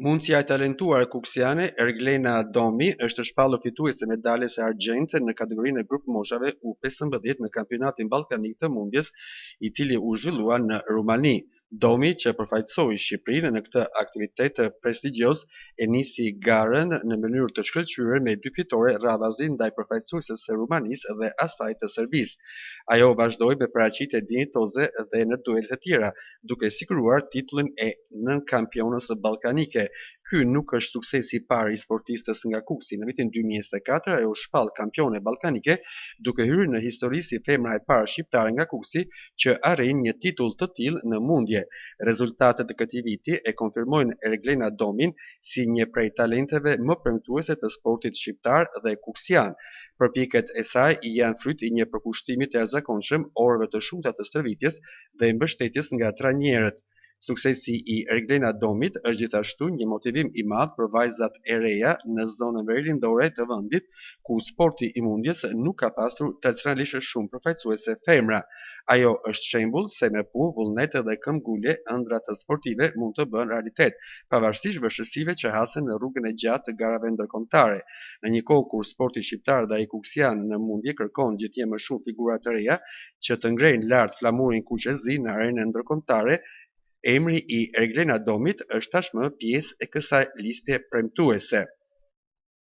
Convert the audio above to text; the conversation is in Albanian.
Mundësia e talentuar kuksiane Erglena Domi është shpallur fituese e medaljes së argjendë në kategorinë e grup moshave U15 në kampionatin ballkanik të mundjes, i cili u zhvillua në Rumani. Domi, që përfaqësoi Shqipërinë në këtë aktivitet prestigjioz, e nisi garën në mënyrë të shkëlqyer me 2 fitore radhazi ndaj përfaqësueses së Rumanisë dhe asaj të Serbisë. Ajo vazhdoi me paraqitje dinjitoze dhe në duelet e tjera, duke siguruar titullin e nënkampionës ballkanike. Ky nuk është suksesi i parë i sportistës nga Kuksi. Në vitin 2024 ajo u shpall kampione ballkanike, duke hyrë në histori si femra e parë shqiptare nga Kuksi që arrin një titull të tillë në mundje. Rezultatet e këtij viti e konfirmojnë Erglena Domin si një prej talenteve më premtuese të sportit shqiptar dhe kuksian. Përpjekjet e saj janë fryt i një përkushtimi të jashtëzakonshëm, orëve të shumta të stërvitjes dhe mbështetjes nga trajnerët. Suksesi i Erglena Domit është gjithashtu një motivim i madh për vajzat e reja në zonën verilandore të vendit, ku sporti i mundjes nuk ka pasur tradicionalisht shumë përfaqësuese femra. Ajo është shembull se me punë, vullnet dhe këmbgulje ëndrat sportive mund të bëhen realitet, pavarësisht vështirësive që hasen në rrugën e gjatë të garave ndërkombëtare. Në një kohë kur sporti shqiptar dhe ai kuksian në mundje kërkon gjithnjë më shumë figura të reja që të ngrejnë lart flamurin kuqezi në arenën ndërkombëtare, emri i Erglena Domit është tashmë pjesë e kësaj liste premtuese.